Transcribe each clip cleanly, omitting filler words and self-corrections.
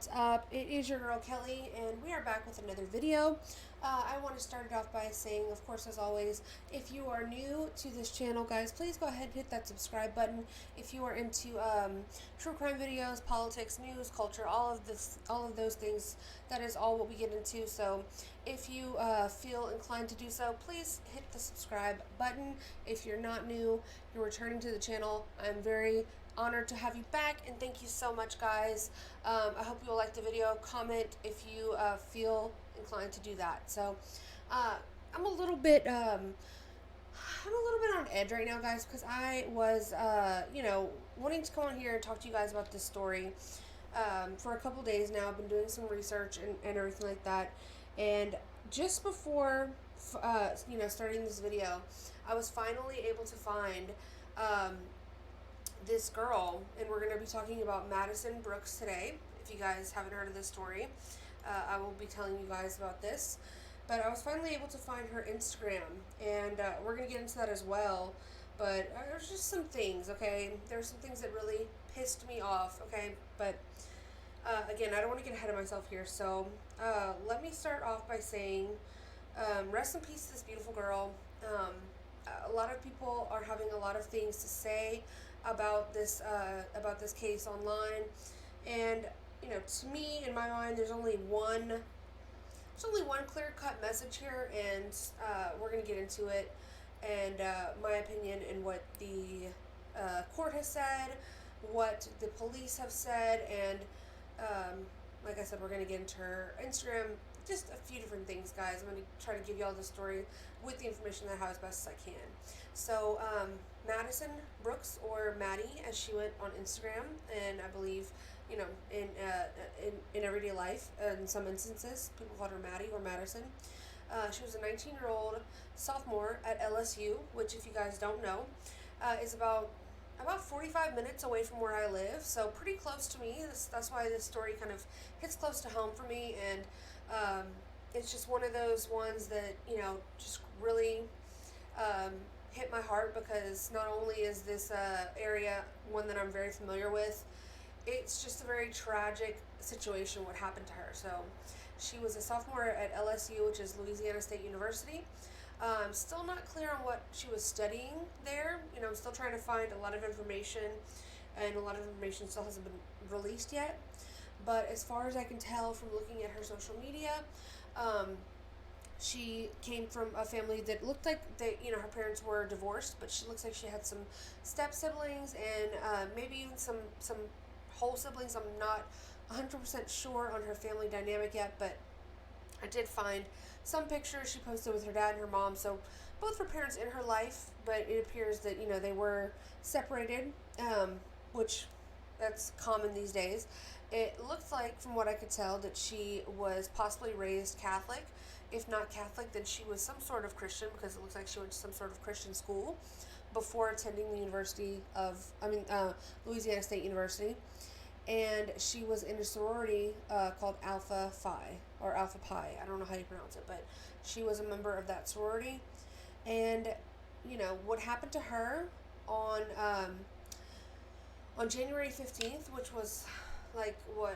what's up? It is your girl Kelly, and we are back with another video. I want to start it off by saying, of course, as always, if you are new to this channel, guys, please go ahead and hit that subscribe button. If you are into true crime videos, politics, news, culture, all of those things, that is all what we get into. So, if you feel inclined to do so, please hit the subscribe button. If you're not new, you're returning to the channel, I'm very honored to have you back, and thank you so much, guys. I hope you will like the video. Comment if you feel inclined to do that. So I'm a little bit on edge right now, guys, because I was wanting to come on here and talk to you guys about this story for a couple days now. I've been doing some research and everything like that, and just before starting this video, I was finally able to find this girl, and we're going to be talking about Madison Brooks today. If you guys haven't heard of this story, I will be telling you guys about this. But I was finally able to find her Instagram, and we're going to get into that as well. But there's just some things, okay? There's some things that really pissed me off, okay? But again, I don't want to get ahead of myself here. So let me start off by saying rest in peace to this beautiful girl. A lot of people are having a lot of things to say about this case online, and to me, in my mind, there's only one clear-cut message here, and we're gonna get into it, and my opinion and what the court has said, what the police have said, and like I said, we're gonna get into her Instagram. Just a few different things, guys. I'm going to try to give you all the story with the information that I have as best as I can. So, Madison Brooks, or Maddie, as she went on Instagram, and I believe, in everyday life, in some instances, people called her Maddie or Madison. She was a 19-year-old sophomore at LSU, which, if you guys don't know, is about 45 minutes away from where I live, so pretty close to me. That's why this story kind of hits close to home for me, and it's just one of those ones that, just really hit my heart, because not only is this area one that I'm very familiar with, it's just a very tragic situation what happened to her. So she was a sophomore at LSU, which is Louisiana State University. I'm still not clear on what she was studying there. I'm still trying to find a lot of information, and a lot of information still hasn't been released yet. But as far as I can tell from looking at her social media, she came from a family that looked like her parents were divorced, but she looks like she had some step siblings, and maybe even some whole siblings. I'm not 100% sure on her family dynamic yet, but I did find some pictures she posted with her dad and her mom. So both her parents in her life, but it appears that, they were separated, which that's common these days. It looks like, from what I could tell, that she was possibly raised Catholic. If not Catholic, then she was some sort of Christian, because it looks like she went to some sort of Christian school before attending the Louisiana State University. And she was in a sorority called Alpha Phi, or Alpha Pi. I don't know how you pronounce it, but she was a member of that sorority. And, what happened to her on January 15th, which was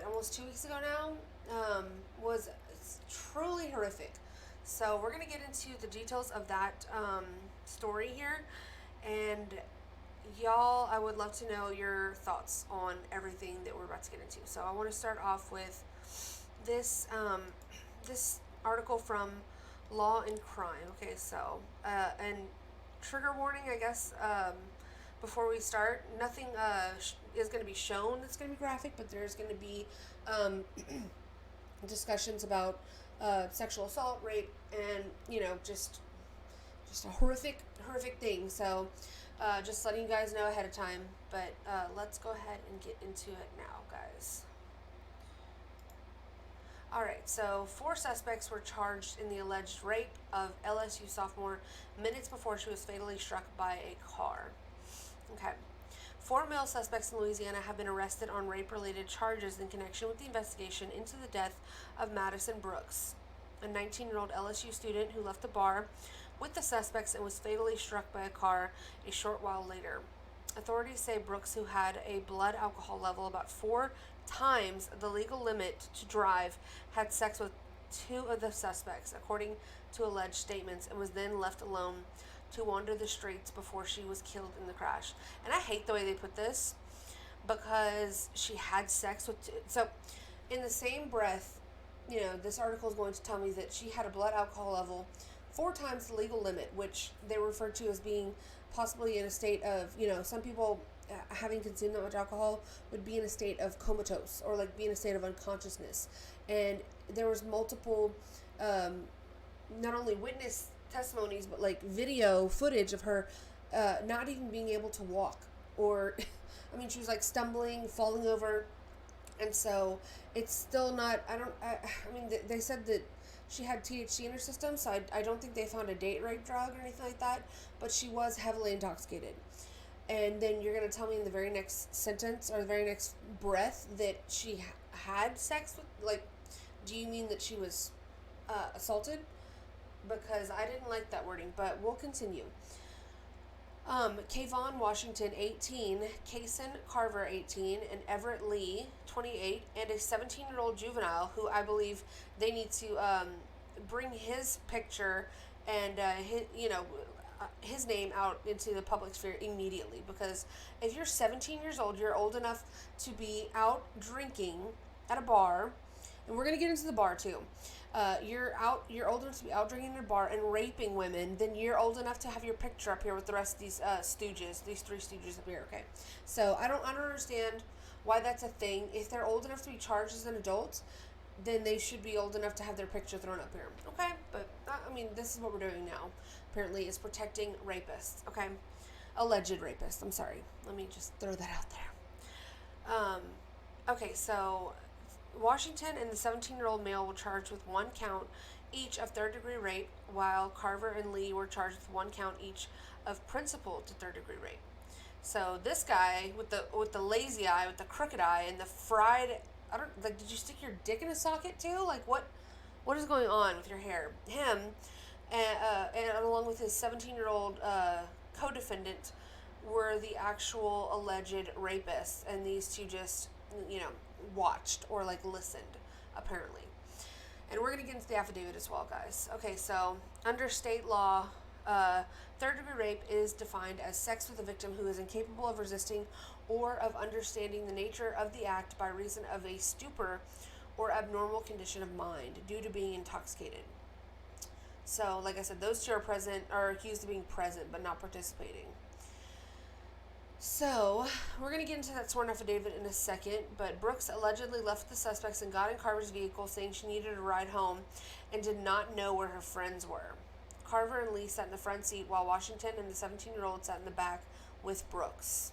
almost 2 weeks ago now, was truly horrific. So we're going to get into the details of that story here, and y'all, I would love to know your thoughts on everything that we're about to get into. So I want to start off with this article from Law and Crime. Okay, so and trigger warning, I guess. Before we start, nothing is going to be shown that's going to be graphic, but there's going to be discussions about sexual assault, rape, and just a horrific thing. So just letting you guys know ahead of time. But let's go ahead and get into it now, guys. Alright, so 4 suspects were charged in the alleged rape of LSU sophomore minutes before she was fatally struck by a car. Okay. 4 male suspects in Louisiana have been arrested on rape-related charges in connection with the investigation into the death of Madison Brooks, a 19-year-old LSU student who left the bar with the suspects and was fatally struck by a car a short while later. Authorities say Brooks, who had a blood alcohol level about 4 times the legal limit to drive, had sex with two of the suspects, according to alleged statements, and was then left alone to wander the streets before she was killed in the crash. And I hate the way they put this, because she had sex with two. So, in the same breath, this article is going to tell me that she had a blood alcohol level 4 times the legal limit, which they refer to as being possibly in a state of, some people having consumed that much alcohol would be in a state of comatose, or like be in a state of unconsciousness. And there was multiple, not only witness testimonies, but like video footage of her not even being able to walk, or I mean, she was like stumbling, falling over. And so it's still not, I mean, they said that she had THC in her system, so I don't think they found a date rape drug or anything like that, but she was heavily intoxicated. And then you're going to tell me in the very next sentence, or the very next breath, that she had sex with, like, do you mean that she was assaulted? Because I didn't like that wording, but we'll continue. Kayvon Washington, 18, Kaysen Carver, 18, and Everett Lee, 28, and a 17-year-old juvenile who I believe they need to bring his picture and his name out into the public sphere immediately, because if you're 17 years old, you're old enough to be out drinking at a bar, and we're going to get into the bar too. You're old enough to be out drinking in a bar and raping women, then you're old enough to have your picture up here with the rest of these stooges, these 3 stooges up here, okay? So I don't understand why that's a thing. If they're old enough to be charged as an adult, then they should be old enough to have their picture thrown up here, okay? But, I mean, this is what we're doing now. Apparently, it's protecting rapists, okay? Alleged rapists, I'm sorry. Let me just throw that out there. Okay, so Washington and the 17-year-old male were charged with 1 count each of third-degree rape, while Carver and Lee were charged with 1 count each of principal to third-degree rape. So this guy with the lazy eye, with the crooked eye, and the fried, did you stick your dick in a socket too? Like, what is going on with your hair? Him, and along with his 17-year-old co-defendant, were the actual alleged rapists, and these two just, watched or like listened, apparently. And we're going to get into the affidavit as well, guys. Okay, so under state law, third-degree rape is defined as sex with a victim who is incapable of resisting or of understanding the nature of the act by reason of a stupor or abnormal condition of mind due to being intoxicated. So, like I said, those two are accused of being present but not participating. So, we're going to get into that sworn affidavit in a second, but Brooks allegedly left the suspects and got in Carver's vehicle, saying she needed a ride home and did not know where her friends were. Carver and Lee sat in the front seat, while Washington and the 17-year-old sat in the back with Brooks.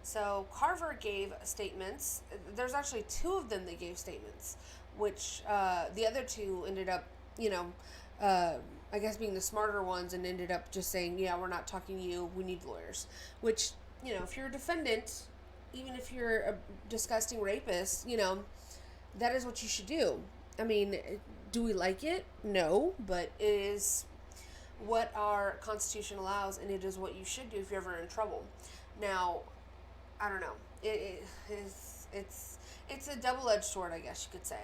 So, Carver gave statements. There's actually 2 of them that gave statements, which the other 2 ended up, I guess being the smarter ones, and ended up just saying, yeah, we're not talking to you, we need lawyers. Which, if you're a defendant, even if you're a disgusting rapist, that is what you should do. I mean, do we like it? No, but it is what our Constitution allows, and it is what you should do if you're ever in trouble. Now, I don't know. It's a double-edged sword, I guess you could say.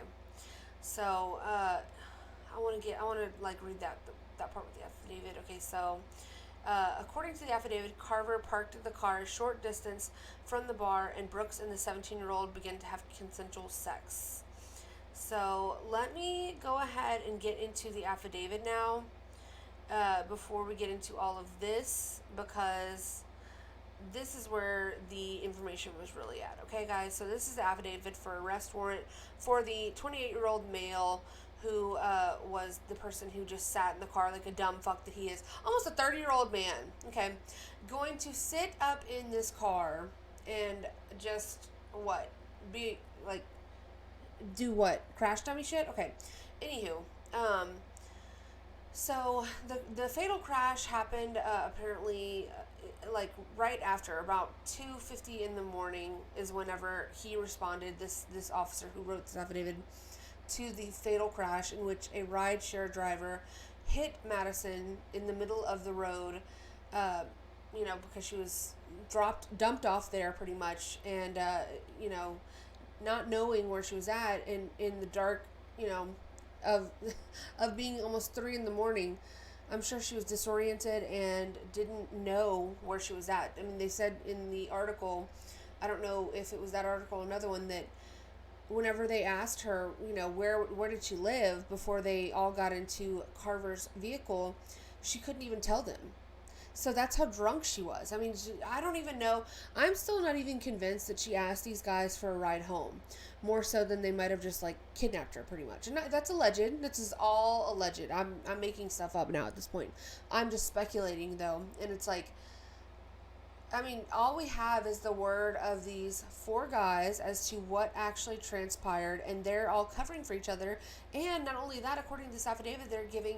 So, I want to read that part with the affidavit. Okay, so according to the affidavit, Carver parked the car a short distance from the bar, and Brooks and the 17-year-old began to have consensual sex. So let me go ahead and get into the affidavit now before we get into all of this, because this is where the information was really at. Okay, guys, so this is the affidavit for arrest warrant for the 28-year-old male who was the person who just sat in the car like a dumb fuck that he is. Almost a 30-year-old man, okay, going to sit up in this car and just, do what? Crash dummy shit? Okay. Anywho, so the fatal crash happened apparently right after about 2:50 in the morning is whenever he responded, this officer who wrote this affidavit, to the fatal crash in which a rideshare driver hit Madison in the middle of the road, because she was dumped off there pretty much, and, not knowing where she was at in the dark, you know, of of being almost 3 in the morning. I'm sure she was disoriented and didn't know where she was at. I mean, they said in the article, I don't know if it was that article or another one, that whenever they asked her, you know, where did she live before they all got into Carver's vehicle, she couldn't even tell them. So that's how drunk she was. I mean, I don't even know. I'm still not even convinced that she asked these guys for a ride home. More so than they might have just like kidnapped her, pretty much. And that's alleged. This is all alleged. I'm making stuff up now at this point. I'm just speculating though, and it's like, I mean, all we have is the word of these four guys as to what actually transpired, and they're all covering for each other. And not only that, according to this affidavit, they're giving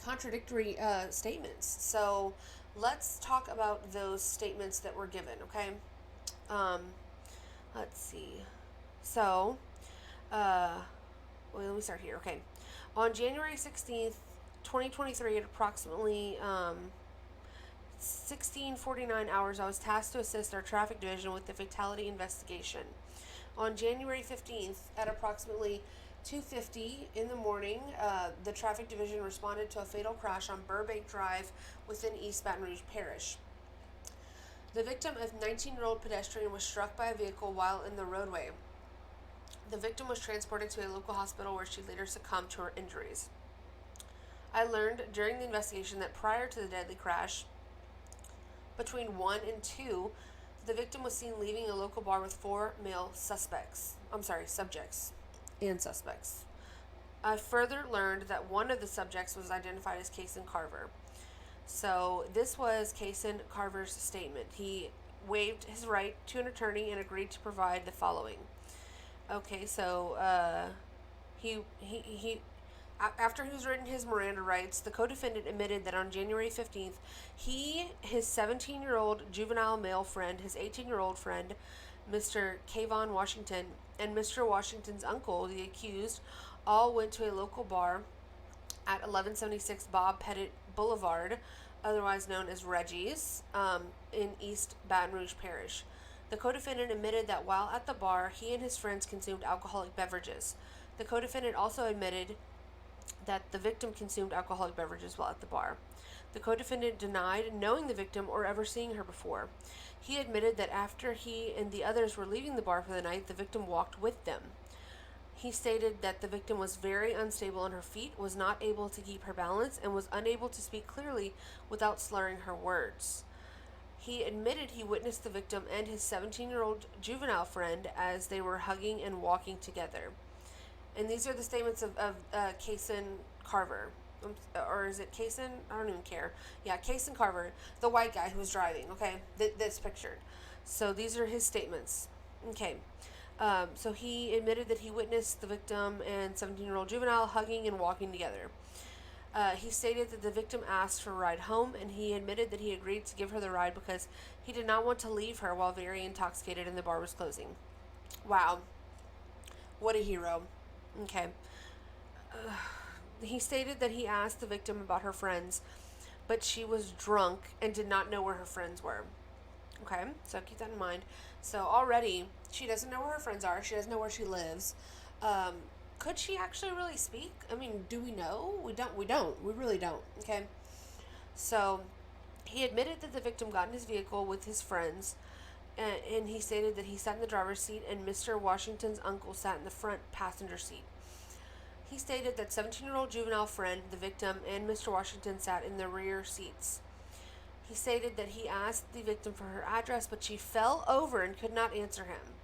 contradictory statements. So let's talk about those statements that were given, okay? Let's see. So, well, let me start here, okay. On January 16th, 2023, at approximately 16:49 hours, I was tasked to assist our traffic division with the fatality investigation. On January 15th, at approximately 2:50 in the morning, the traffic division responded to a fatal crash on Burbank Drive within East Baton Rouge Parish. The victim, a 19-year-old pedestrian, was struck by a vehicle while in the roadway. The victim was transported to a local hospital where she later succumbed to her injuries. I learned during the investigation that prior to the deadly crash, between 1 and 2, the victim was seen leaving a local bar with 4 male subjects. I further learned that one of the subjects was identified as Kason Carver. So this was Kason Carver's statement. He waived his right to an attorney and agreed to provide the following. Okay, so he after he was written his Miranda rights, the co-defendant admitted that on January 15th, he, his 17-year-old juvenile male friend, his 18-year-old friend, Mr. Kayvon Washington, and Mr. Washington's uncle, the accused, all went to a local bar at 1176 Bob Pettit Boulevard, otherwise known as Reggie's, in East Baton Rouge Parish. The co-defendant admitted that while at the bar, he and his friends consumed alcoholic beverages. The co-defendant also admitted that the victim consumed alcoholic beverages while at the bar. The co-defendant denied knowing the victim or ever seeing her before. He admitted that after he and the others were leaving the bar for the night, the victim walked with them. He stated that the victim was very unstable on her feet, was not able to keep her balance, and was unable to speak clearly without slurring her words. He admitted he witnessed the victim and his 17-year-old juvenile friend as they were hugging and walking together. And these are the statements of Kason Carver. Or is it Kason? I don't even care. Yeah, Kason Carver, the white guy who was driving, okay? That's pictured. So these are his statements. Okay. So he admitted that he witnessed the victim and 17-year-old juvenile hugging and walking together. He stated that the victim asked for a ride home, and he admitted that he agreed to give her the ride because he did not want to leave her while very intoxicated and the bar was closing. Wow. What a hero. Okay. He stated that he asked the victim about her friends, but she was drunk and did not know where her friends were. Okay, so keep that in mind. So already, she doesn't know where her friends are. She doesn't know where she lives. Could she actually really speak? I mean, do we know? We don't. We really don't. Okay. So he admitted that the victim got in his vehicle with his friends, and he stated that he sat in the driver's seat and Mr. Washington's uncle sat in the front passenger seat. He stated that 17-year-old juvenile friend, the victim, and Mr. Washington sat in the rear seats. He stated that he asked the victim for her address, but she fell over and could not answer him.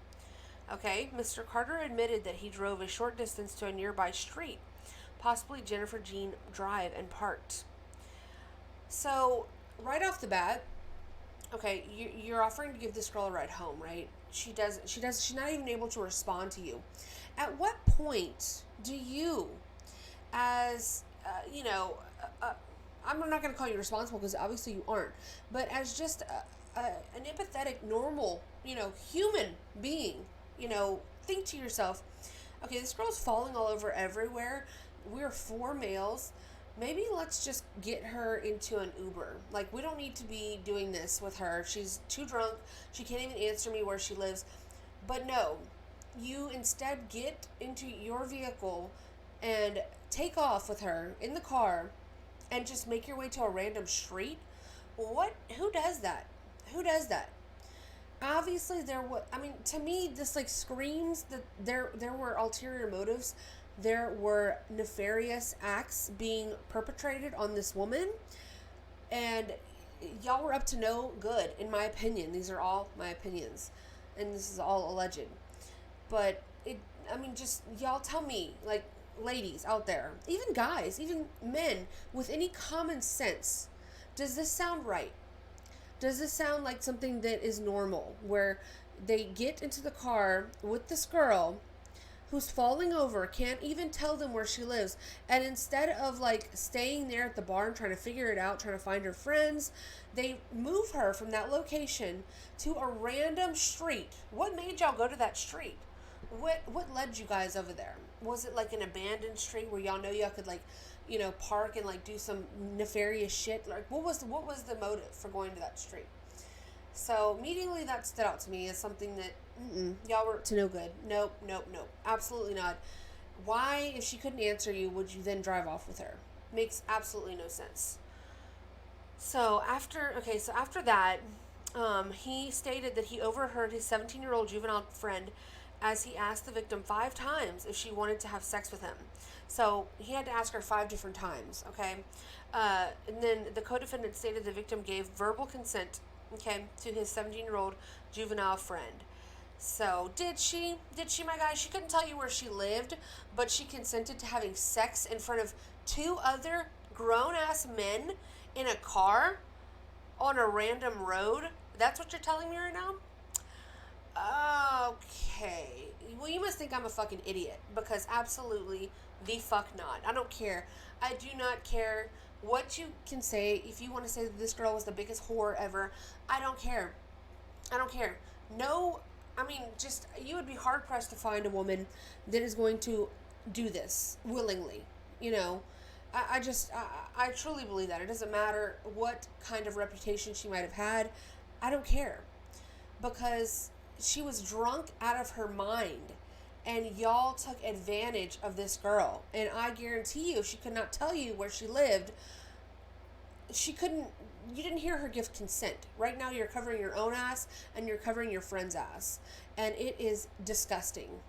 Okay, Mr. Carter admitted that he drove a short distance to a nearby street, possibly Jennifer Jean Drive, and parked. So, right off the bat, okay, you're offering to give this girl a ride home, right? She's not even able to respond to you. At what point do you, as, I'm not going to call you responsible because obviously you aren't, but as just an empathetic, normal, human being, think to yourself, okay, this girl's falling all over everywhere. We're 4 males. Maybe let's just get her into an Uber. Like, we don't need to be doing this with her. She's too drunk. She can't even answer me where she lives. But no, you instead get into your vehicle and take off with her in the car and just make your way to a random street. What? Who does that? Who does that? Obviously, there was. I mean, to me, this like screams that there were ulterior motives. There were nefarious acts being perpetrated on this woman, and y'all were up to no good, in my opinion. These are all my opinions, and this is all alleged. But it, I mean, just y'all tell me, like, ladies out there, even guys, even men with any common sense, does this sound right? Does this sound like something that is normal, where they get into the car with this girl who's falling over, can't even tell them where she lives, and instead of like staying there at the bar and trying to figure it out, trying to find her friends, they move her from that location to a random street? What made y'all go to that street? What led you guys over there? Was it like an abandoned street where y'all know y'all could like, park and like do some nefarious shit? Like what was the motive for going to that street? So immediately that stood out to me as something that y'all were to no good. Nope, nope, nope. Absolutely not. Why, if she couldn't answer you, would you then drive off with her? Makes absolutely no sense. So after that, he stated that he overheard his 17-year-old juvenile friend as he asked the victim 5 times if she wanted to have sex with him. So he had to ask her 5 different times, okay? And then the co-defendant stated the victim gave verbal consent, okay, to his 17-year-old juvenile friend. So did she, my guy? She couldn't tell you where she lived, but she consented to having sex in front of 2 other grown-ass men in a car on a random road? That's what you're telling me right now? Okay. Well, you must think I'm a fucking idiot, because absolutely the fuck not. I don't care. I do not care what you can say. If you want to say that this girl was the biggest whore ever, I don't care. I don't care. No, I mean, just, you would be hard pressed to find a woman that is going to do this willingly. I truly believe that. It doesn't matter what kind of reputation she might have had. I don't care. Because she was drunk out of her mind, and y'all took advantage of this girl. And I guarantee you, she could not tell you where she lived. You didn't hear her give consent. Right now you're covering your own ass, and you're covering your friend's ass. And it is disgusting.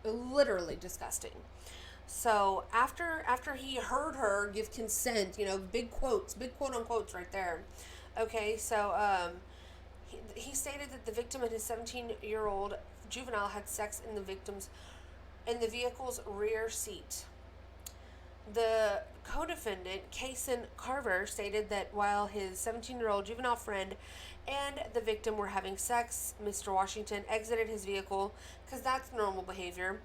Literally disgusting. So after he heard her give consent, big quotes, big quote unquotes right there. Okay, so he stated that the victim and his 17-year-old juvenile had sex in the vehicle's rear seat. The co-defendant, Kason Carver, stated that while his 17-year-old juvenile friend and the victim were having sex, Mr. Washington exited his vehicle, because that's normal behavior.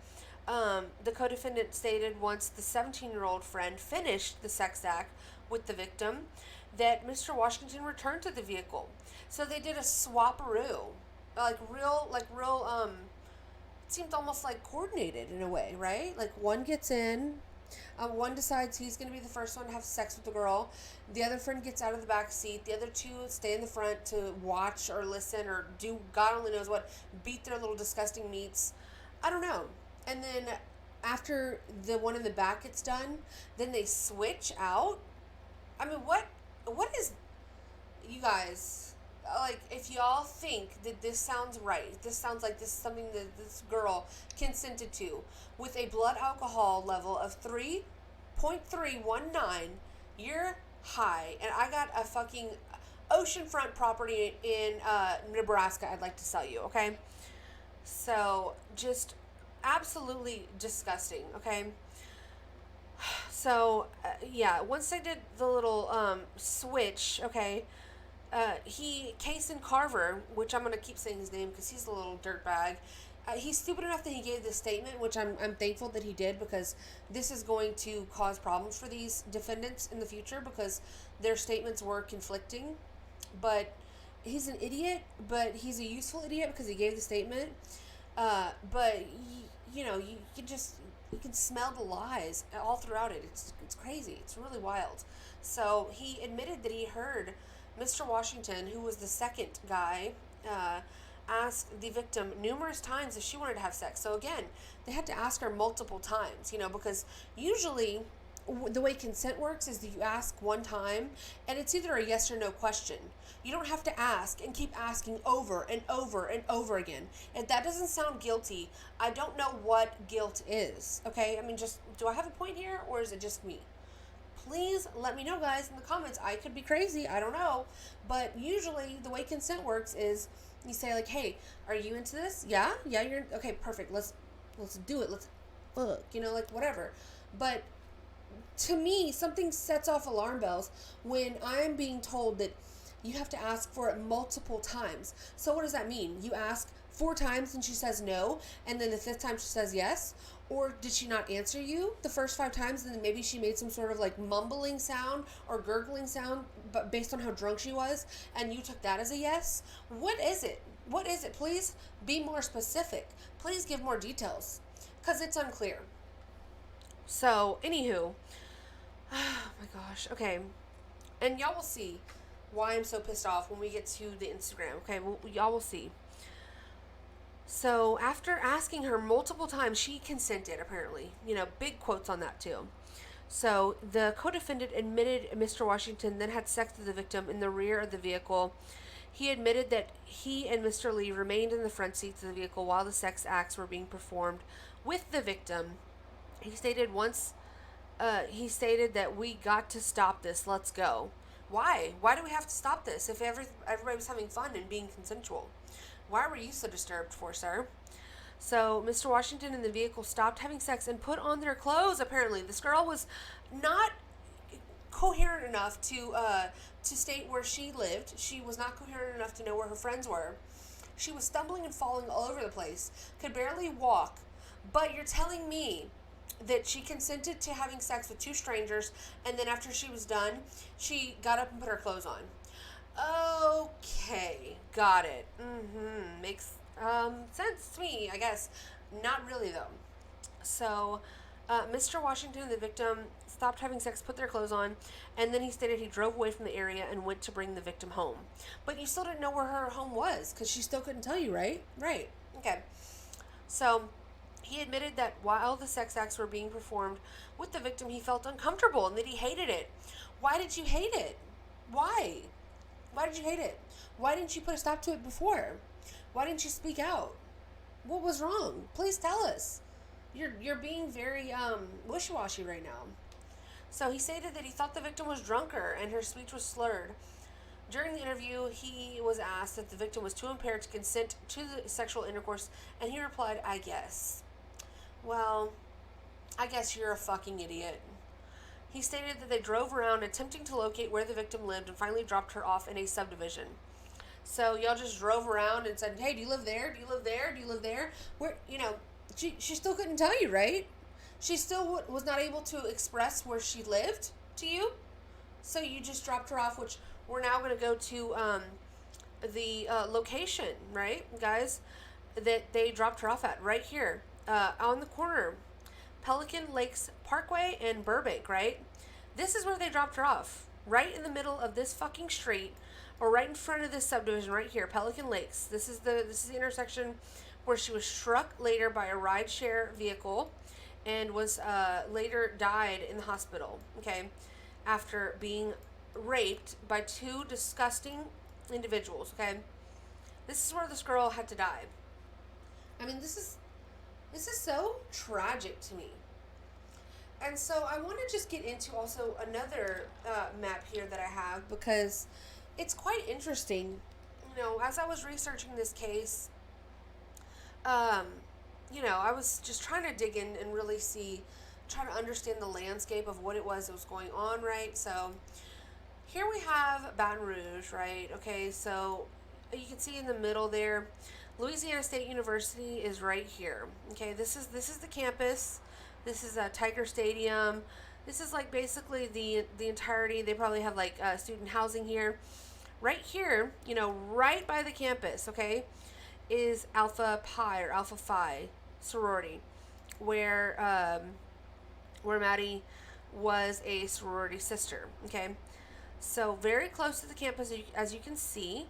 The co-defendant stated once the 17-year-old friend finished the sex act with the victim, that Mr. Washington returned to the vehicle. So they did a swap-a-roo. It seemed almost like coordinated in a way, right? Like one gets in, one decides he's going to be the first one to have sex with the girl. The other friend gets out of the back seat. The other 2 stay in the front to watch or listen or do God only knows what, beat their little disgusting meats. I don't know. And then after the one in the back gets done, then they switch out. I mean, what is, you guys, like, if y'all think that this sounds right, this sounds like this is something that this girl consented to, with a blood alcohol level of 3.319, you're high. And I got a fucking oceanfront property in Nebraska I'd like to sell you, okay? So, just absolutely disgusting, okay? So, once they did the little switch, okay, Kason Carver, which I'm going to keep saying his name because he's a little dirtbag, he's stupid enough that he gave this statement, which I'm thankful that he did, because this is going to cause problems for these defendants in the future, because their statements were conflicting. But he's an idiot, but he's a useful idiot because he gave the statement. But, you can smell the lies all throughout it. It's crazy. It's really wild. So he admitted that he heard Mr. Washington, who was the second guy, ask the victim numerous times if she wanted to have sex. So again, they had to ask her multiple times, because usually the way consent works is that you ask one time and it's either a yes or no question. You don't have to ask and keep asking over and over and over again. If that doesn't sound guilty, I don't know what guilt is. Okay? I mean, just, do I have a point here or is it just me? Please let me know, guys, in the comments. I could be crazy. I don't know. But usually the way consent works is you say like, hey, are you into this? Yeah? Yeah, you're okay, perfect. Let's do it. Let's fuck, like whatever. But to me, something sets off alarm bells when I'm being told that you have to ask for it multiple times. So what does that mean? You ask 4 times and she says no, and then the 5th time she says yes? Or did she not answer you the first 5 times and then maybe she made some sort of like mumbling sound or gurgling sound but based on how drunk she was and you took that as a yes? What is it? What is it? Please be more specific. Please give more details because it's unclear. So, anywho, oh my gosh, okay. And y'all will see why I'm so pissed off when we get to the Instagram, okay? Well, y'all will see. So after asking her multiple times, she consented, apparently. Big quotes on that, too. So the co-defendant admitted Mr. Washington then had sex with the victim in the rear of the vehicle. He admitted that he and Mr. Lee remained in the front seats of the vehicle while the sex acts were being performed with the victim. He stated that we got to stop this. Let's go. Why? Why do we have to stop this if everybody was having fun and being consensual? Why were you so disturbed for, sir? So Mr. Washington and the vehicle stopped having sex and put on their clothes, apparently. This girl was not coherent enough to state where she lived. She was not coherent enough to know where her friends were. She was stumbling and falling all over the place, could barely walk. But you're telling me that she consented to having sex with 2 strangers, and then after she was done, she got up and put her clothes on. Okay, got it. Makes sense to me, I guess. Not really, though. So, Mr. Washington and the victim stopped having sex, put their clothes on, and then he stated he drove away from the area and went to bring the victim home. But you still didn't know where her home was, because she still couldn't tell you, right? Right. Okay. So, he admitted that while the sex acts were being performed with the victim, he felt uncomfortable and that he hated it. Why did you hate it? Why? Why did you hate it? Why didn't you put a stop to it before? Why didn't you speak out? What was wrong? Please tell us. You're being very wishy-washy right now. So he stated that he thought the victim was drunker and her speech was slurred. During the interview, he was asked if the victim was too impaired to consent to the sexual intercourse, and he replied, I guess. Well, I guess you're a fucking idiot. He stated that they drove around attempting to locate where the victim lived and finally dropped her off in a subdivision. So y'all just drove around and said, hey, do you live there? Do you live there? Do you live there? Where, she still couldn't tell you, right? She still was not able to express where she lived to you. So you just dropped her off, which we're now going to go to the location, right, guys, that they dropped her off at right here on the corner. Pelican Lakes Parkway and Burbank, right? This is where they dropped her off. Right in the middle of this fucking street, or right in front of this subdivision right here, Pelican Lakes. This is the intersection where she was struck later by a rideshare vehicle and was later died in the hospital, okay, after being raped by 2 disgusting individuals, okay? This is where this girl had to die. I mean, this is so tragic to me. And so I want to just get into also another map here that I have because it's quite interesting. As I was researching this case, I was just trying to dig in and really try to understand the landscape of what it was that was going on, right? So here we have Baton Rouge, right? Okay, so you can see in the middle there, Louisiana State University is right here. Okay, this is the campus. This is a Tiger Stadium. This is like basically the entirety. They probably have like student housing here. Right here, right by the campus, okay, is Alpha Pi or Alpha Phi sorority, where Maddie was a sorority sister. Okay, so very close to the campus, as you can see.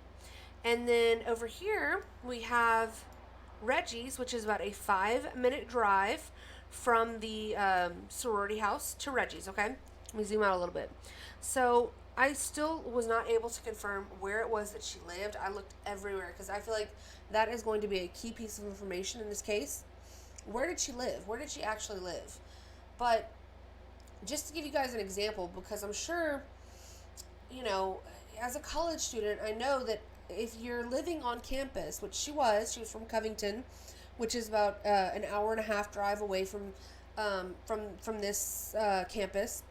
And then over here, we have Reggie's, which is about a 5-minute drive from the sorority house to Reggie's, okay? Let me zoom out a little bit. So I still was not able to confirm where it was that she lived. I looked everywhere because I feel like that is going to be a key piece of information in this case. Where did she live? Where did she actually live? But just to give you guys an example, because I'm sure, you know, as a college student, I know that if you're living on campus, which she was from Covington, which is about an hour and a half drive away from this campus.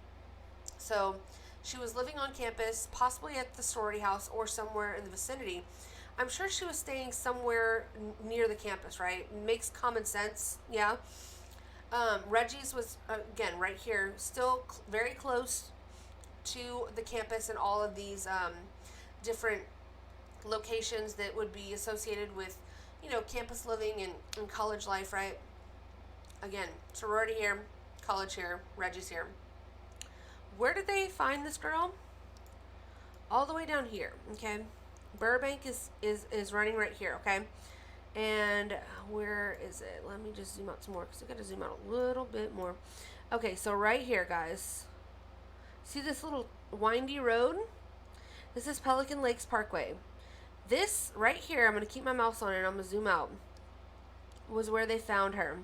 So she was living on campus, possibly at the sorority house or somewhere in the vicinity. I'm sure she was staying somewhere near the campus, right? Makes common sense, yeah. Reggie's was, again, right here, still very close to the campus and all of these different locations that would be associated with, you know, campus living and college life, right? Again, sorority here, college here, Reggie's here. Where did they find this girl? All the way down here, okay? Burbank is running right here, okay? And where is it? Let me just zoom out some more because I got to zoom out a little bit more. Okay, so right here, guys. See this little windy road? This is Pelican Lakes Parkway. This right here, I'm going to keep my mouse on it and I'm going to zoom out, was where they found her.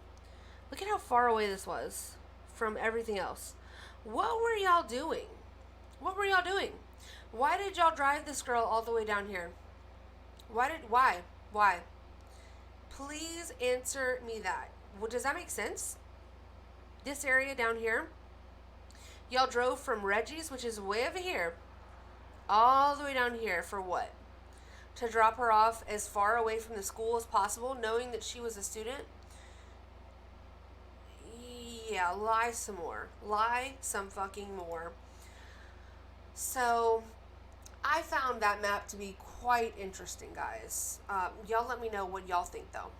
Look at how far away this was from everything else. What were y'all doing? What were y'all doing? Why did y'all drive this girl all the way down here? Why? Please answer me that. Well, does that make sense? This area down here, y'all drove from Reggie's, which is way over here, all the way down here for what? To drop her off as far away from the school as possible, knowing that she was a student? Yeah, lie some more. Lie some fucking more. So, I found that map to be quite interesting, guys. Y'all let me know what y'all think, though.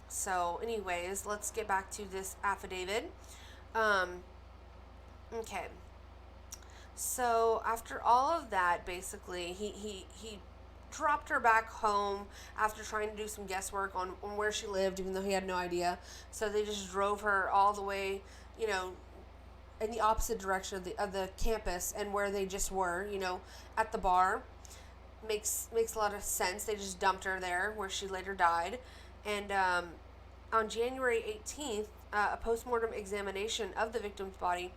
So, anyways, let's get back to this affidavit. Okay. So, after all of that, basically, he dropped her back home after trying to do some guesswork on where she lived, even though he had no idea. So, they just drove her all the way, you know, in the opposite direction of the campus and where they just were, you know, at the bar. Makes a lot of sense. They just dumped her there where she later died. And on January 18th, a postmortem examination of the victim's body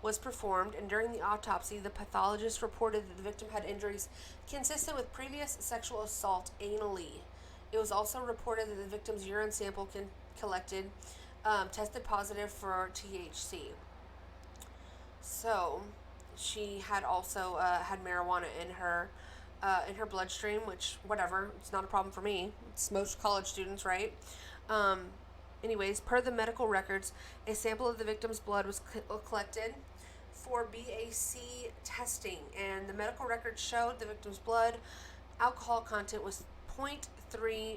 was performed, and during the autopsy, the pathologist reported that the victim had injuries consistent with previous sexual assault anally. It was also reported that the victim's urine sample collected tested positive for THC. So, she had also had marijuana in her bloodstream, which, whatever, it's not a problem for me. It's most college students, right? Anyways, per the medical records, a sample of the victim's blood was collected for BAC testing, and the medical records showed the victim's blood alcohol content was 0.319.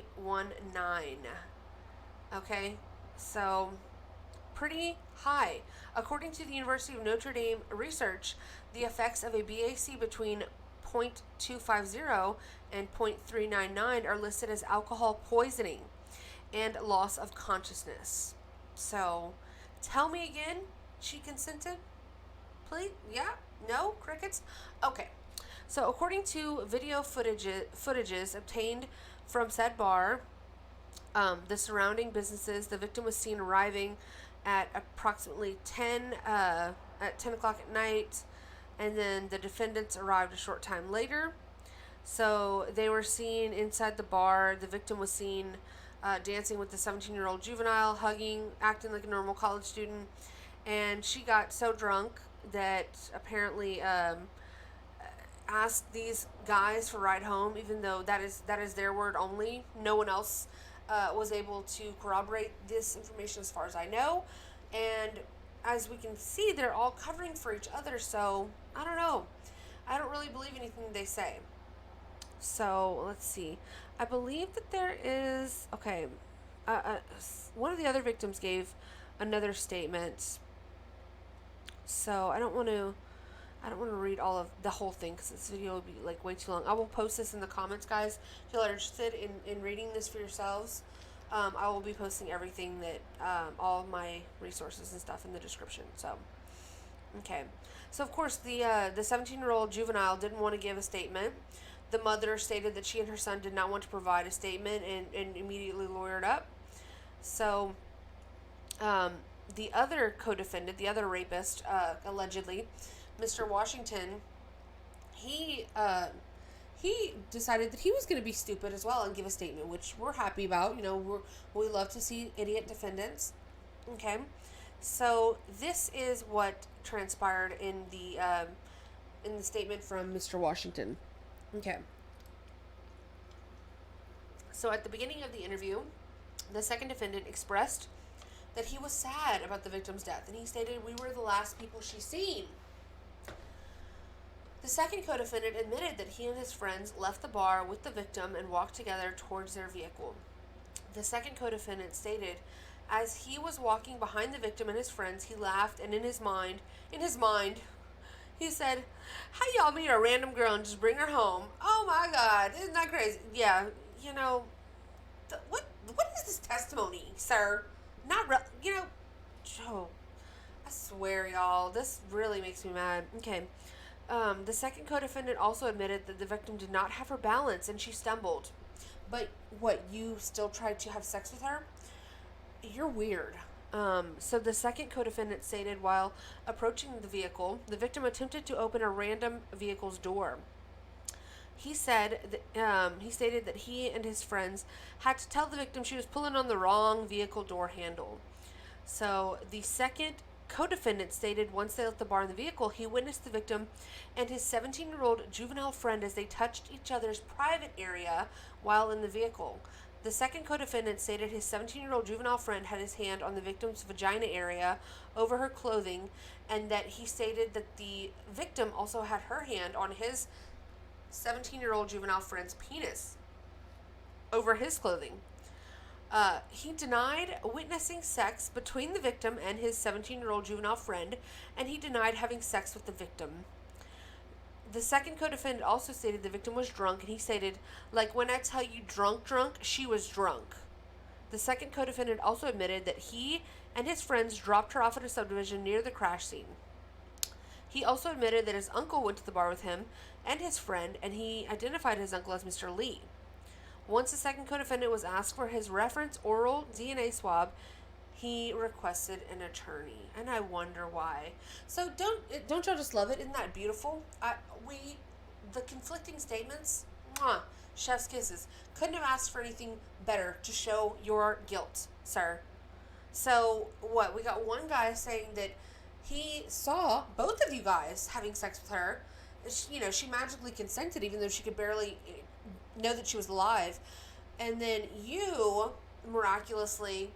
Okay, so pretty high. According to the University of Notre Dame research, the effects of a BAC between 0.250 and 0.399 are listed as alcohol poisoning and loss of consciousness. So, tell me again, she consented? Please? Yeah? No? Crickets? Okay. So, according to video footages obtained from said bar, the surrounding businesses, the victim was seen arriving at approximately 10 o'clock at night, and then the defendants arrived a short time later. So they were seen inside the bar. The victim was seen dancing with the 17-year-old juvenile, hugging, acting like a normal college student, and she got so drunk that apparently asked these guys for a ride home, even though that is their word only. No one else was able to corroborate this information as far as I know. And as we can see, they're all covering for each other, so I don't know. I don't really believe anything they say. So, let's see. I believe that there is... Okay. One of the other victims gave another statement. So, I don't want to I don't want to read all of the whole thing because this video would be like way too long. I will post this in the comments, guys. If you're interested in reading this for yourselves, I will be posting everything that, all of my resources and stuff in the description. So, okay. So, of course, the 17-year-old juvenile didn't want to give a statement. The mother stated that she and her son did not want to provide a statement and immediately lawyered up. So, the other co-defendant, the other rapist, allegedly, Mr. Washington, he decided that he was going to be stupid as well and give a statement, which we're happy about. You know, we love to see idiot defendants. Okay, so this is what transpired in the statement from Mr. Washington. Okay. So at the beginning of the interview, the second defendant expressed that he was sad about the victim's death, and he stated, "We were the last people she seen." The second co-defendant admitted that he and his friends left the bar with the victim and walked together towards their vehicle. The second co-defendant stated, as he was walking behind the victim and his friends, he laughed, and in his mind, he said, "How y'all meet a random girl and just bring her home? Oh my God, isn't that crazy?" Yeah, you know, what is this testimony, sir? Not real, you know. Oh, I swear, y'all, this really makes me mad. Okay. The second co-defendant also admitted that the victim did not have her balance and she stumbled. But what, you still tried to have sex with her? You're weird. So the second co-defendant stated while approaching the vehicle, the victim attempted to open a random vehicle's door. He said that, he stated that he and his friends had to tell the victim she was pulling on the wrong vehicle door handle. So the second co-defendant stated once they left the bar in the vehicle, he witnessed the victim and his 17-year-old juvenile friend as they touched each other's private area while in the vehicle. The second co-defendant stated his 17-year-old juvenile friend had his hand on the victim's vagina area over her clothing, and that he stated that the victim also had her hand on his 17-year-old juvenile friend's penis over his clothing. He denied witnessing sex between the victim and his 17-year-old juvenile friend, and he denied having sex with the victim. The second co-defendant also stated the victim was drunk, and he stated, "Like when I tell you drunk, she was drunk." The second co-defendant also admitted that he and his friends dropped her off at a subdivision near the crash scene. He also admitted that his uncle went to the bar with him and his friend, and he identified his uncle as Mr. Lee. Once the second co-defendant was asked for his reference oral DNA swab, he requested an attorney, and I wonder why. So don't y'all just love it? Isn't that beautiful? The conflicting statements, chef's kisses. Couldn't have asked for anything better to show your guilt, sir. So what? We got one guy saying that he saw both of you guys having sex with her. She magically consented, even though she could barely know that she was alive. And then you miraculously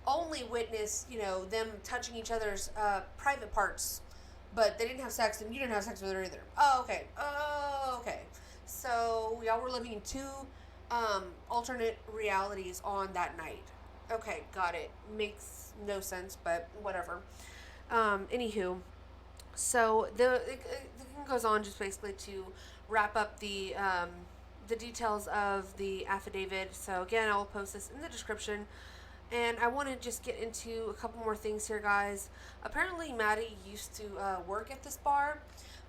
only witnessed, them touching each other's private parts, but they didn't have sex, and you didn't have sex with her either. Oh, okay. So y'all were living in two alternate realities on that night. Okay, got it. Makes no sense, but whatever. Anywho, so the thing goes on just basically to wrap up the details of the affidavit. So again, I will post this in the description. And I want to just get into a couple more things here, guys. Apparently, Maddie used to work at this bar,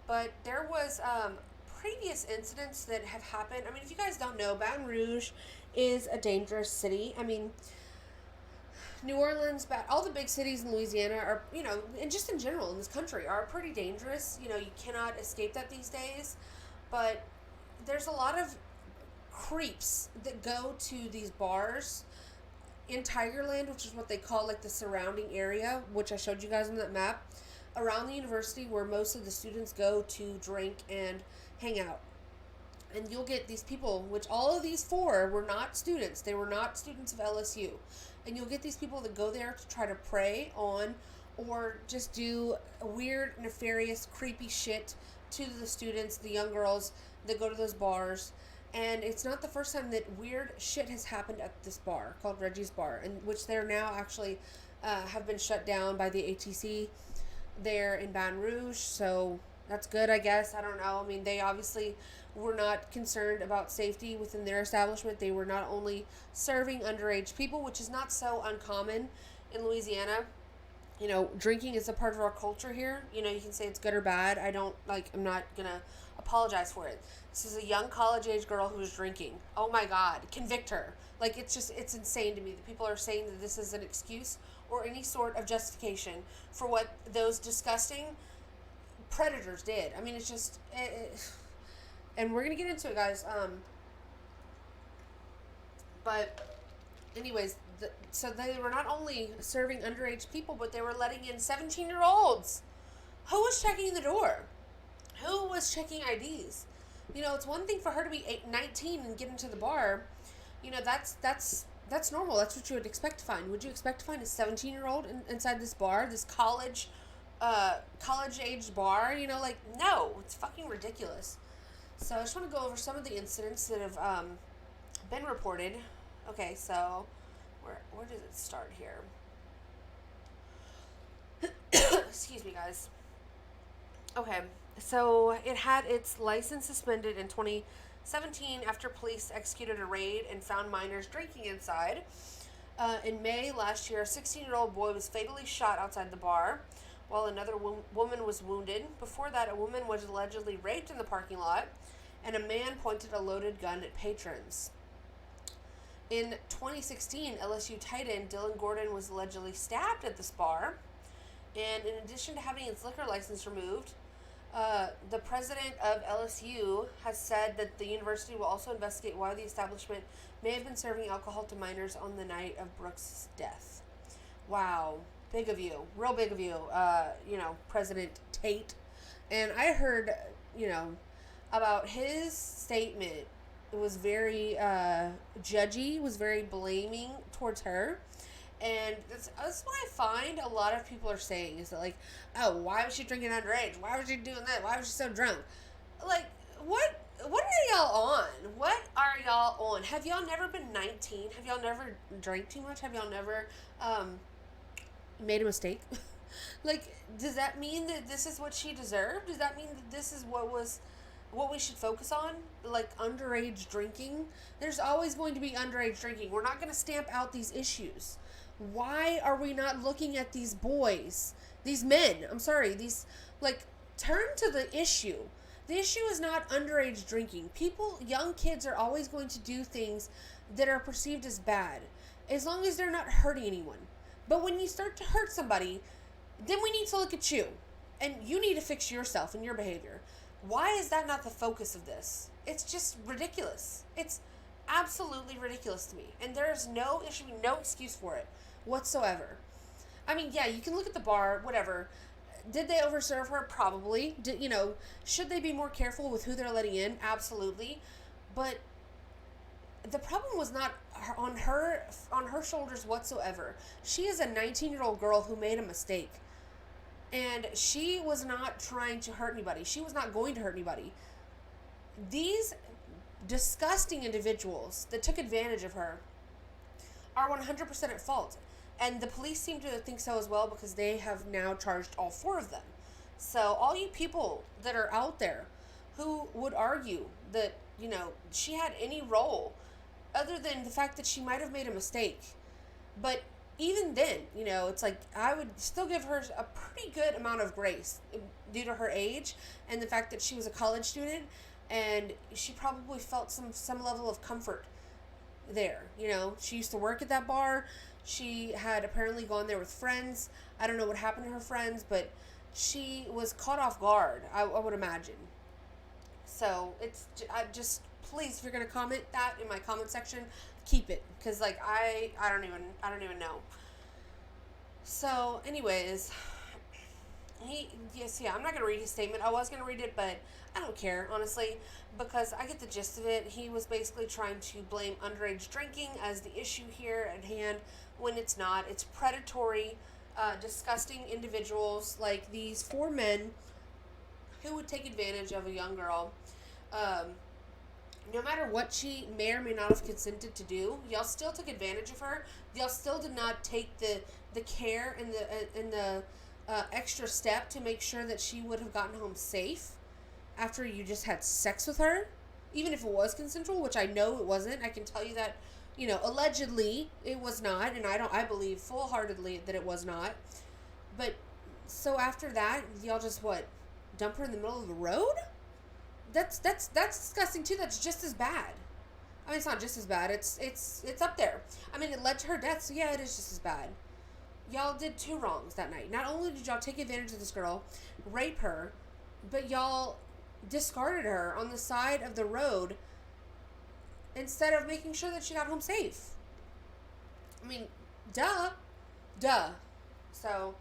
but there was previous incidents that have happened. I mean, if you guys don't know, Baton Rouge is a dangerous city. I mean, New Orleans, all the big cities in Louisiana are, and just in general in this country are pretty dangerous. You cannot escape that these days. But there's a lot of creeps that go to these bars in Tigerland, which is what they call like the surrounding area, which I showed you guys on that map, around the university where most of the students go to drink and hang out. And you'll get these people, which all of these four were not students. They were not students of LSU. And you'll get these people that go there to try to prey on or just do weird, nefarious, creepy shit to the students, the young girls that go to those bars. And it's not the first time that weird shit has happened at this bar called Reggie's Bar, and which they're now actually have been shut down by the ATC there in Baton Rouge. So That's good, I guess. I don't know. I mean, they obviously were not concerned about safety within their establishment. They were not only serving underage people, which is not so uncommon in Louisiana. Drinking is a part of our culture here. You can say it's good or bad. I'm not gonna apologize for it. This is a young college age girl who was drinking. Oh my God, convict her. Like, it's insane to me that people are saying that this is an excuse or any sort of justification for what those disgusting predators did. I mean, it's just, and we're gonna get into it, guys. But anyways, so they were not only serving underage people, but they were letting in 17-year-olds. Who was checking the door? Who was checking IDs? It's one thing for her to be 19 and get into the bar. That's normal. That's what you would expect to find. Would you expect to find a 17-year-old inside this bar, this college-aged bar? No, it's fucking ridiculous. So I just want to go over some of the incidents that have been reported. Okay, so where does it start here? Excuse me, guys. Okay, so it had its license suspended in 2017 after police executed a raid and found minors drinking inside. In May last year, a 16-year-old boy was fatally shot outside the bar, while another woman was wounded. Before that, a woman was allegedly raped in the parking lot, and a man pointed a loaded gun at patrons. In 2016, LSU tight end Dylan Gordon was allegedly stabbed at this bar, and in addition to having its liquor license removed, the president of LSU has said that the university will also investigate why the establishment may have been serving alcohol to minors on the night of Brooks' death. Wow. Big of you. Real big of you, President Tate. And I heard, about his statement. It was very judgy, was very blaming towards her. And that's what I find a lot of people are saying is that, like, oh, why was she drinking underage? Why was she doing that? Why was she so drunk? Like, what are y'all on? What are y'all on? Have y'all never been 19? Have y'all never drank too much? Have y'all never made a mistake? Like, does that mean that this is what she deserved? Does that mean that this is what we should focus on? Like, underage drinking? There's always going to be underage drinking. We're not going to stamp out these issues. Why are we not looking at these boys? These men, turn to the issue. The issue is not underage drinking. Young kids are always going to do things that are perceived as bad, as long as they're not hurting anyone. But when you start to hurt somebody, then we need to look at you. And you need to fix yourself and your behavior. Why is that not the focus of this? It's just ridiculous. It's absolutely ridiculous to me. And there's no issue, no excuse for it whatsoever. I mean, yeah, you can look at the bar, whatever. Did they overserve her? Probably. Should they be more careful with who they're letting in? Absolutely. But the problem was not on her shoulders whatsoever. She is a 19-year-old girl who made a mistake. And she was not trying to hurt anybody. She was not going to hurt anybody. These disgusting individuals that took advantage of her are 100% at fault. And the police seem to think so as well, because they have now charged all 4 of them. So all you people that are out there who would argue that, she had any role other than the fact that she might have made a mistake. But even then, it's like I would still give her a pretty good amount of grace due to her age and the fact that she was a college student, and she probably felt some level of comfort there. She used to work at that bar. She had apparently gone there with friends. I don't know what happened to her friends, but she was caught off guard, I would imagine. So please, if you're going to comment that in my comment section, keep it, because I don't even know. So anyways, I'm not gonna read his statement. I was gonna read it, but I don't care, honestly, because I get the gist of it. He was basically trying to blame underage drinking as the issue here at hand, when it's not. It's predatory, disgusting individuals like these 4 men who would take advantage of a young girl. No matter what she may or may not have consented to do, y'all still took advantage of her. Y'all still did not take the care and the extra step to make sure that she would have gotten home safe after you just had sex with her, even if it was consensual, which I know it wasn't. I can tell you that, allegedly it was not, and I believe full-heartedly that it was not. But so after that, y'all just dump her in the middle of the road? That's disgusting too. That's just as bad. I mean, it's not just as bad. It's up there. I mean, it led to her death, so yeah, it is just as bad. Y'all did two wrongs that night. Not only did y'all take advantage of this girl, rape her, but y'all discarded her on the side of the road instead of making sure that she got home safe. I mean, duh. So,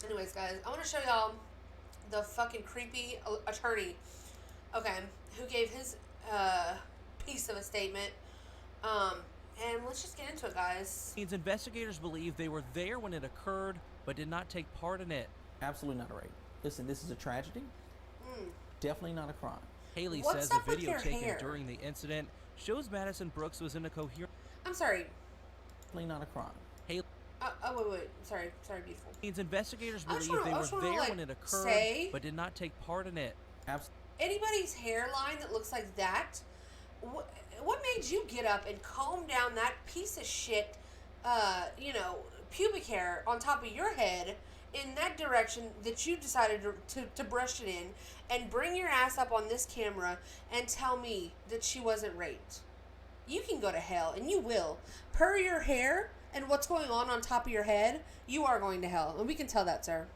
anyways, guys, I want to show y'all the fucking creepy attorney, okay, who gave his piece of a statement. And let's just get into it, guys. Investigators believe they were there when it occurred, but did not take part in it. Absolutely not a rape. Listen, this is a tragedy. Definitely not a crime. Haley What's says a up with video your taken hair? during the incident shows Madison Brooks was in a coherent. I'm sorry. Definitely not a crime. Haley. Wait. Sorry, beautiful. Investigators I just believe wanna- I they just were wanna, there like, when it occurred, say- but did not take part in it. Anybody's hairline that looks like that, what made you get up and comb down that piece of shit, pubic hair on top of your head in that direction that you decided to brush it in, and bring your ass up on this camera and tell me that she wasn't raped? You can go to hell, and you will. Per your hair and what's going on top of your head, you are going to hell, and we can tell that, sir.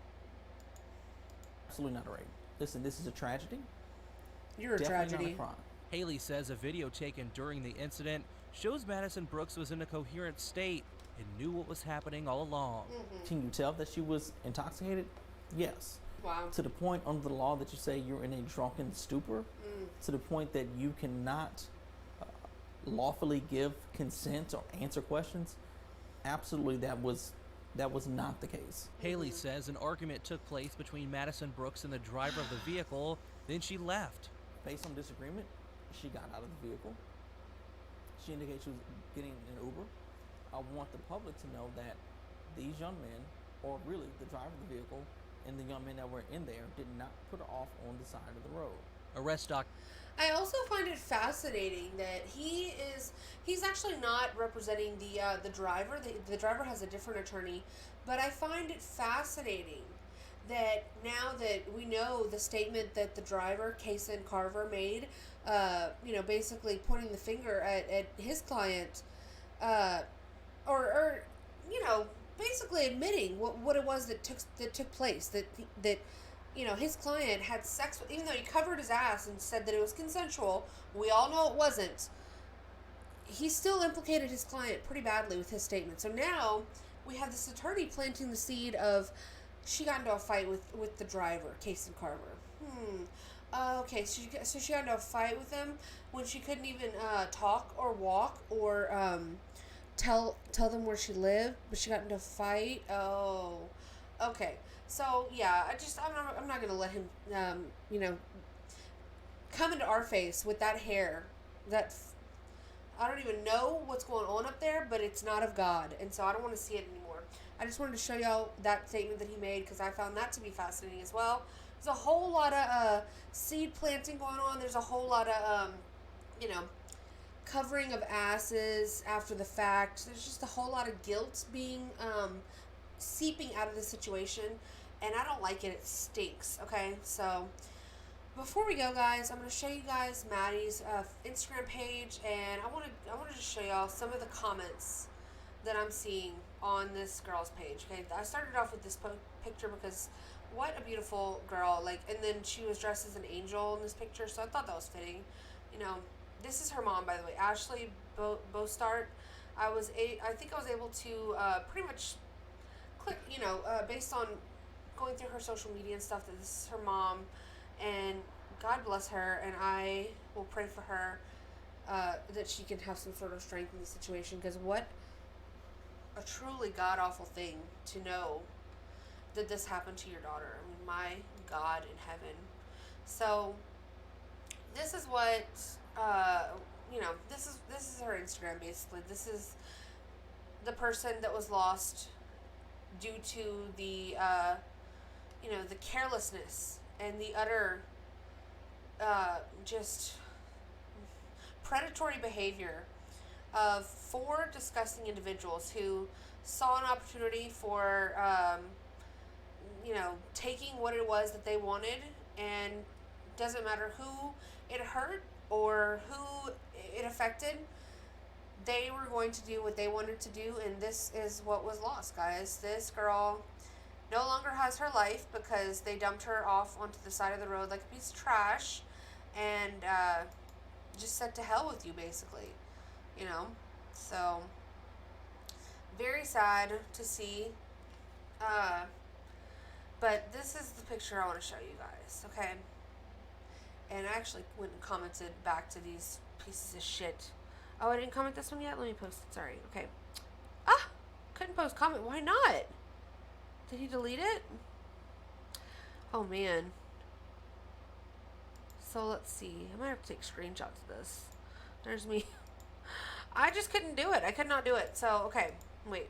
Absolutely not a rape. Listen, this is a tragedy. You're a Definitely tragedy. not a crime. Haley says a video taken during the incident shows Madison Brooks was in a coherent state and knew what was happening all along. Can you tell that she was intoxicated? Yes. Wow. To the point under the law that you say you're in a drunken stupor, to the point that you cannot lawfully give consent or answer questions. Absolutely, that was not the case. Haley says an argument took place between Madison Brooks and the driver of the vehicle, then she left. Based on disagreement, she got out of the vehicle. She indicated she was getting an Uber. I want the public to know that these young men, or really the driver of the vehicle and the young men that were in there, did not put her off on the side of the road. Arrest doc. I also find it fascinating that he's actually not representing the driver. The driver has a different attorney, but I find it fascinating that now that we know the statement that the driver, Kason Carver, made, basically pointing the finger at his client, or basically admitting what it was that took place, that his client had sex with, even though he covered his ass and said that it was consensual. We all know it wasn't. He still implicated his client pretty badly with his statement. So now we have this attorney planting the seed of she got into a fight with the driver, Kason Carver. Okay, so she got into a fight with him when she couldn't even talk or walk or tell them where she lived, but she got into a fight. Oh, okay. So yeah, I'm not gonna let him come into our face with that hair. I don't even know what's going on up there, but it's not of God, and so I don't want to see it anymore. I just wanted to show y'all that statement that he made because I found that to be fascinating as well. There's a whole lot of seed planting going on. There's a whole lot of covering of asses after the fact. There's just a whole lot of guilt being seeping out of the situation, and I don't like it. It stinks. Okay, so before we go, guys, I'm going to show you guys Maddie's Instagram page, and I want to just show y'all some of the comments that I'm seeing on this girl's page. Okay, I started off with this picture because what a beautiful girl, and then she was dressed as an angel in this picture, so I thought that was fitting. This is her mom, by the way, Ashley Bostart. I think I was able to pretty much click, based on going through her social media and stuff, that this is her mom, and God bless her, and I will pray for her that she can have some sort of strength in the situation, because what a truly god-awful thing to know that this happened to your daughter. I mean, my God in heaven. So this is what this is her Instagram, basically. This is the person that was lost due to the, the carelessness and the utter, just predatory behavior of 4 disgusting individuals who saw an opportunity for, taking what it was that they wanted, and doesn't matter who it hurt or who it affected, they were going to do what they wanted to do, and this is what was lost, guys. This girl no longer has her life because they dumped her off onto the side of the road like a piece of trash, and just said to hell with you, basically. So very sad to see. But this is the picture I want to show you guys, okay? And I actually went and commented back to these pieces of shit. Oh, I didn't comment this one yet? Let me post it. Sorry. Okay. Couldn't post comment. Why not? Did he delete it? Oh, man. So, let's see. I might have to take screenshots of this. There's me. I just couldn't do it. I could not do it. So, okay. Wait.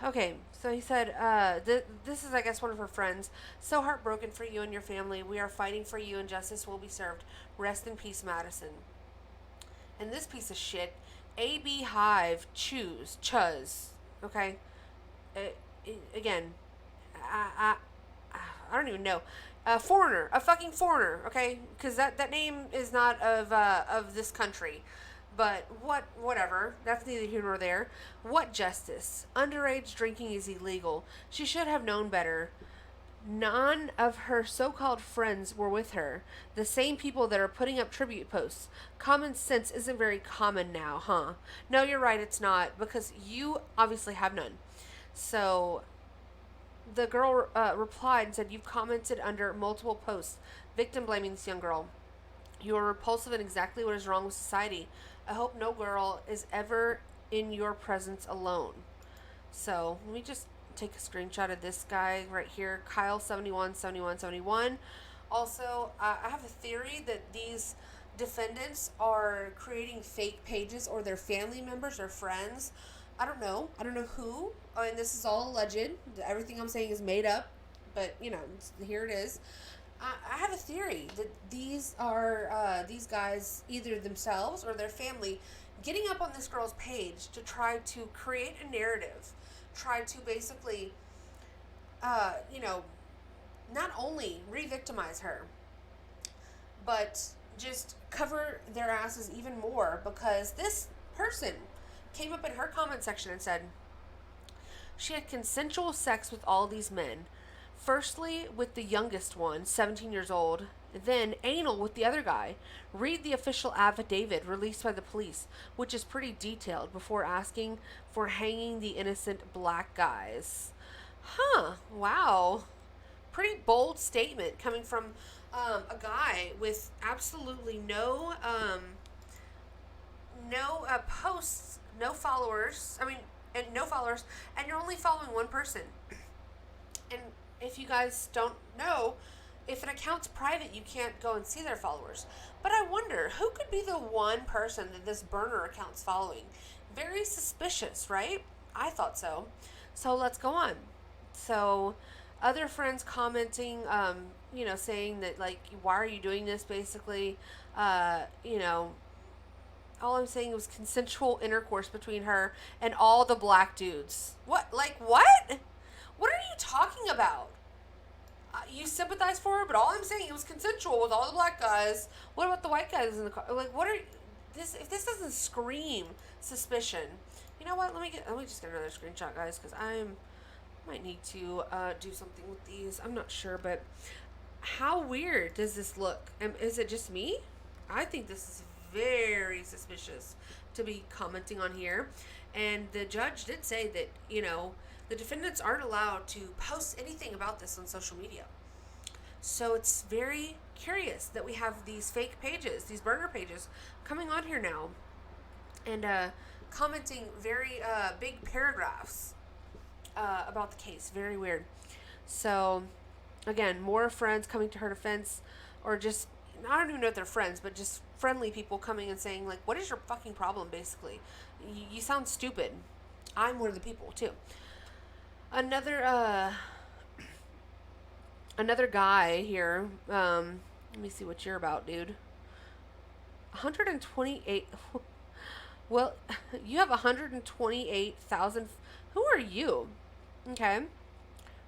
Okay, so he said, this is, I guess, one of her friends. So heartbroken for you and your family. We are fighting for you and justice will be served. Rest in peace, Madison. And this piece of shit, AB Hive Chuz. Okay? Again, I don't even know. A foreigner. A fucking foreigner, okay? Because that name is not of this country. But whatever. That's neither here nor there. What justice? Underage drinking is illegal. She should have known better. None of her so-called friends were with her. The same people that are putting up tribute posts. Common sense isn't very common now, huh? No, you're right, it's not. Because you obviously have none. So the girl replied and said, you've commented under multiple posts. Victim blaming this young girl. You are repulsive and exactly what is wrong with society. I hope no girl is ever in your presence alone. So, let me just take a screenshot of this guy right here. Kyle717171. Also, I have a theory that these defendants are creating fake pages, or their family members or friends. I don't know. I don't know who. And this is all alleged. Everything I'm saying is made up. But, here it is. I have a theory that these are these guys, either themselves or their family, getting up on this girl's page to try to create a narrative, try to basically, not only re-victimize her, but just cover their asses even more, because this person came up in her comment section and said she had consensual sex with all these men. Firstly, with the youngest one, 17 years old, then anal with the other guy. Read the official affidavit released by the police, which is pretty detailed, before asking for hanging the innocent black guys. Huh, wow. Pretty bold statement coming from a guy with absolutely no posts, no followers, and you're only following one person. And if you guys don't know, if an account's private, you can't go and see their followers. But I wonder, who could be the one person that this burner account's following? Very suspicious, right? I thought so. So let's go on. So other friends commenting, saying that, like, why are you doing this, basically? All I'm saying was consensual intercourse between her and all the black dudes. What? Like, what? What are you talking about? You sympathize for her, but all I'm saying, it was consensual with all the black guys. What about the white guys in the car? Like, what are this? If this doesn't scream suspicion, you know what? Let me just get another screenshot, guys, because might need to do something with these. I'm not sure, but how weird does this look? Is it just me? I think this is very suspicious to be commenting on here. And the judge did say that, the defendants aren't allowed to post anything about this on social media. So it's very curious that we have these fake pages, these burner pages, coming on here now and commenting very big paragraphs about the case. Very weird. So, again, more friends coming to her defense, or just, I don't even know if they're friends, but just friendly people coming and saying, like, what is your fucking problem, basically? You sound stupid. I'm one of the people too. Another another guy here. Let me see what you're about, dude. 128. Well, you have 128,000. Who are you? Okay.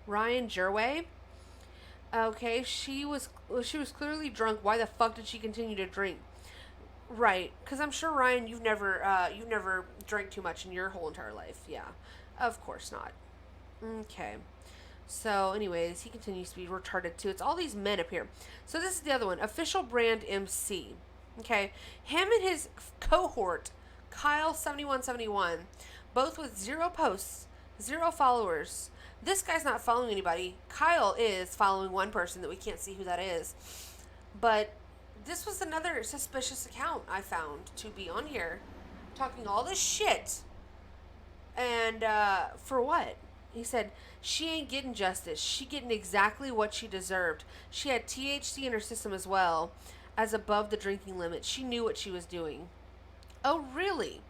Ryan Jerway. Okay, she was clearly drunk. Why the fuck did she continue to drink? Right, because I'm sure, Ryan, you've never drank too much in your whole entire life. Yeah, of course not. Okay. So, anyways, he continues to be retarded too. It's all these men up here. So this is the other one. Official brand MC. Okay. Him and his cohort, Kyle7171, both with 0 posts, 0 followers. This guy's not following anybody. Kyle is following one person that we can't see who that is. But this was another suspicious account I found to be on here, talking all this shit. And for what? He said, she ain't getting justice. She getting exactly what she deserved. She had THC in her system as well as above the drinking limit. She knew what she was doing. Oh, really?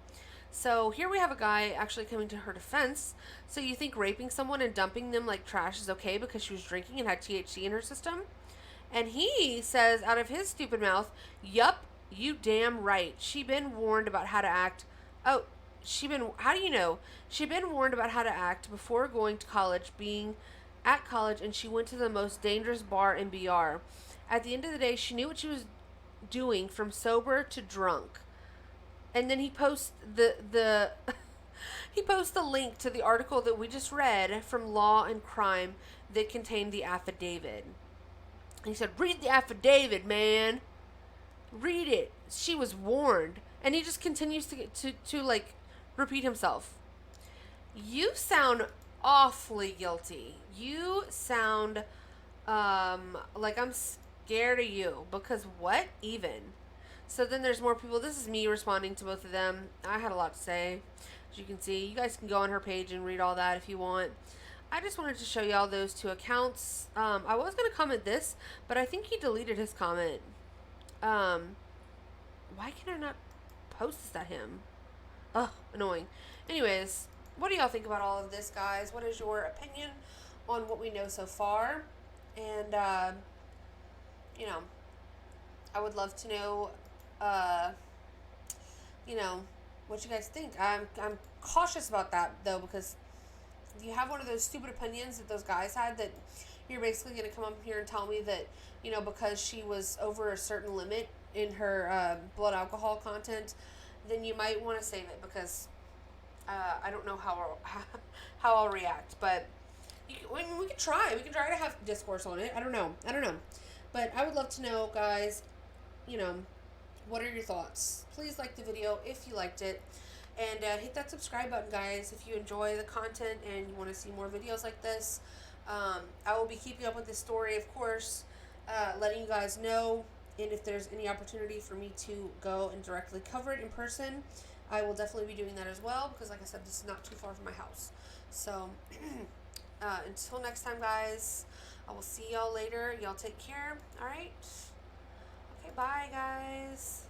So here we have a guy actually coming to her defense. So you think raping someone and dumping them like trash is okay because she was drinking and had THC in her system? And he says out of his stupid mouth, yup, you damn right. She been warned about how to act. Oh, how do you know? She'd been warned about how to act before going to college, being at college, and she went to the most dangerous bar in BR. At the end of the day, she knew what she was doing from sober to drunk. And then he posts the he posts the link to the article that we just read from Law and Crime that contained the affidavit. And he said, read the affidavit, man. Read it. She was warned. And he just continues to like repeat himself. You sound awfully guilty. You sound like I'm scared of you. Because what even? So then there's more people. This is me responding to both of them. I had a lot to say. As you can see, you guys can go on her page and read all that if you want. I just wanted to show y'all those 2 accounts. I was going to comment this, but I think he deleted his comment. Why can I not post this at him? Ugh, annoying. Anyways, what do y'all think about all of this, guys? What is your opinion on what we know so far? And, you know, I would love to know, you know, what you guys think. I'm cautious about that, though, because you have one of those stupid opinions that those guys had that you're basically going to come up here and tell me that, you know, because she was over a certain limit in her blood alcohol content, then you might want to save it because I don't know how I'll react. But we can try. We can try to have discourse on it. I don't know. But I would love to know, guys, you know, what are your thoughts? Please like the video if you liked it. And hit that subscribe button, guys, if you enjoy the content and you want to see more videos like this. I will be keeping up with this story, of course, letting you guys know. And if there's any opportunity for me to go and directly cover it in person, I will definitely be doing that as well. Because, like I said, this is not too far from my house. So, until next time, guys, I will see y'all later. Y'all take care. All right? Okay, bye, guys.